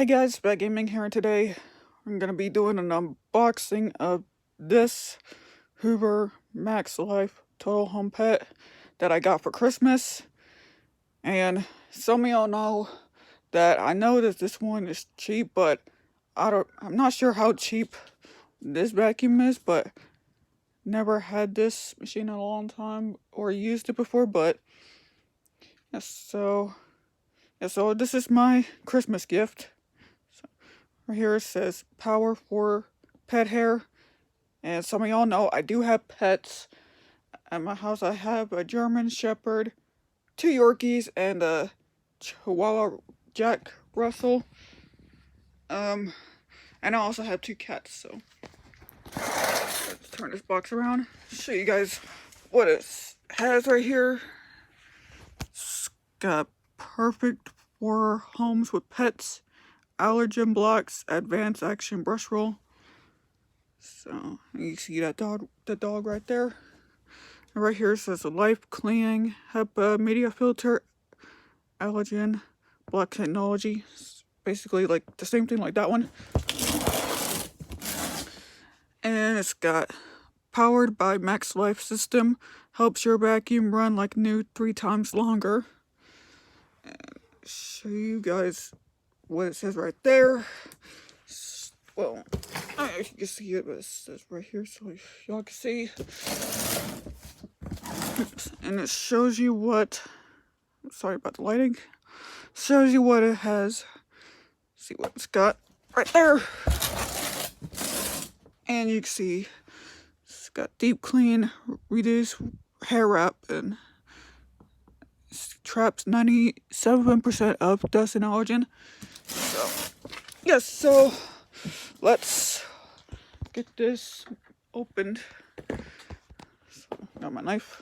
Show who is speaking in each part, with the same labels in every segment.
Speaker 1: Hey guys, Bad Gaming here, and today I'm gonna be doing an unboxing of this Hoover Max Life Total Home Pet that I got for Christmas. And some of y'all know that I know that this one is cheap, but I'm not sure how cheap this vacuum is, but never had this machine in a long time or used it before, but so this is my Christmas gift. Right here it says power for pet hair. And some of y'all know I do have pets. At my house I have a German Shepherd, 2 Yorkies, and a Chihuahua Jack Russell. And I also have 2 cats, so let's turn this box around. Show you guys what it has right here. It's got perfect for homes with pets, allergen blocks, advanced action brush roll. So you see that the dog right there. And right here it says life cleaning HEPA media filter, allergen block technology. It's basically like the same thing like that one. And it's got powered by Max Life system, helps your vacuum run like new 3 times longer. And show you guys what it says right there. Well, you can see it, but it says right here so y'all can see. And it shows you what, sorry about the lighting, shows you what it has. See what it's got right there. And you can see it's got deep clean, reduce hair wrap, and it traps 97% of dust and allergen. So, yes, so let's get this opened. So, got my knife.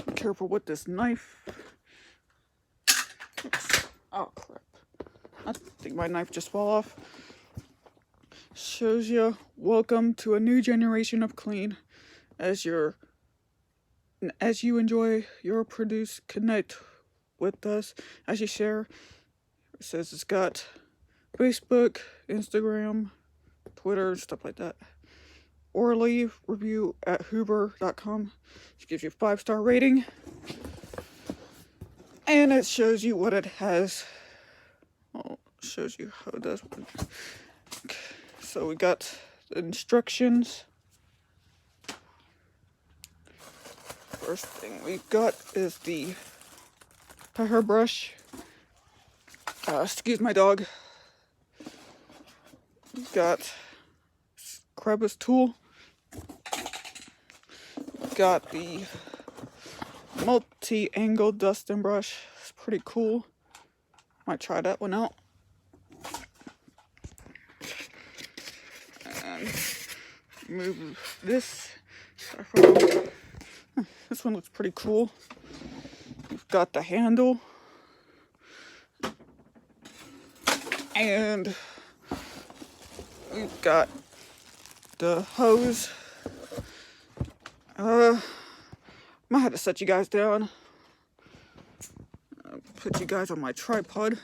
Speaker 1: Be careful with this knife. Oops. Oh crap. I think my knife just fell off. Shows you, welcome to a new generation of clean. As you enjoy your produce, connect with us as you share. It says it's got Facebook, Instagram, Twitter, stuff like that. Or leave review at hoover.com. It gives you a 5-star rating. And it shows you what it has. Well, it shows you how it does. Okay. So we got the instructions. First thing we got is the pet hair brush. Excuse my dog. We got crevice tool. We got the multi-angle dusting brush. It's pretty cool. Might try that one out. And move this. This one looks pretty cool. We've got the handle. And we've got the hose. I might have to set you guys down. Put you guys on my tripod.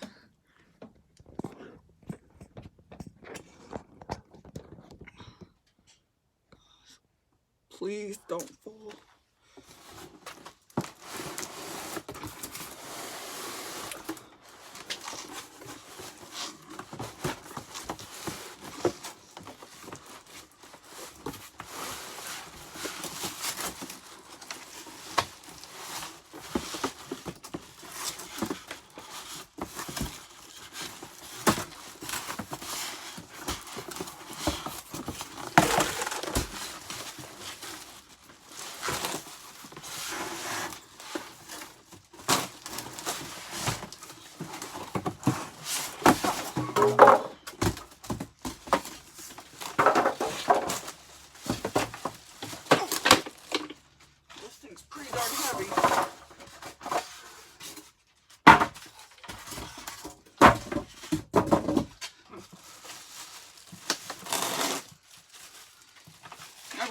Speaker 1: Please don't fall.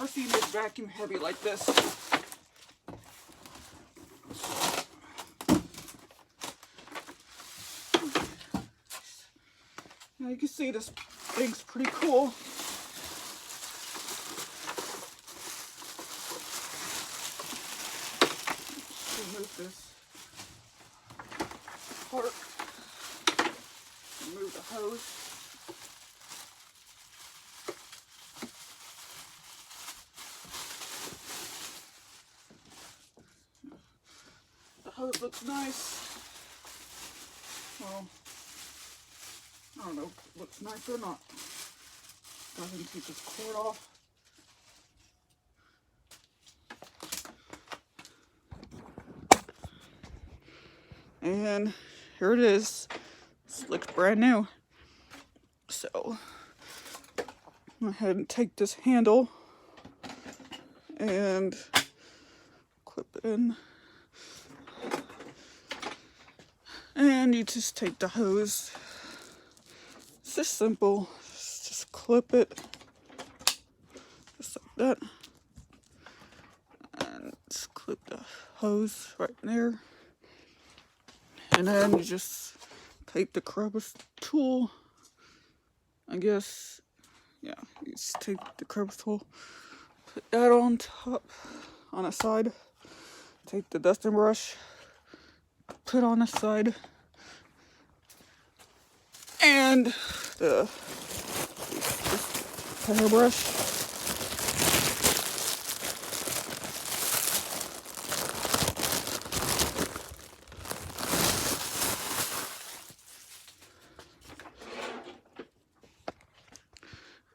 Speaker 1: never seen this vacuum heavy like this. Now you can see this thing's pretty cool. Remove this part. Remove the hose. The hose looks nice. Well, I don't know if it looks nice or not. Go ahead and take this cord off. And here it is. This looks brand new. So, go ahead and take this handle and clip it in. And you just take the hose. It's just simple. Just clip it. Just like that. And just clip the hose right there. And then you just take the crevice tool. I guess, yeah, you just take the crevice tool, put that on top, on the side. Take the dusting brush, put on the side. And the hairbrush.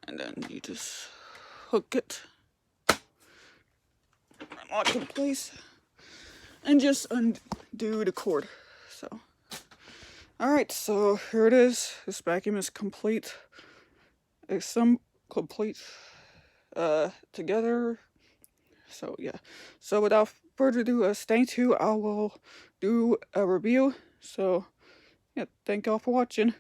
Speaker 1: And then you just hook it, lock it in place, and just undo the cord. So, alright, so here it is. This vacuum is complete. It's some complete together. So yeah. So without further ado, stay tuned. I will do a review. So yeah, thank y'all for watching.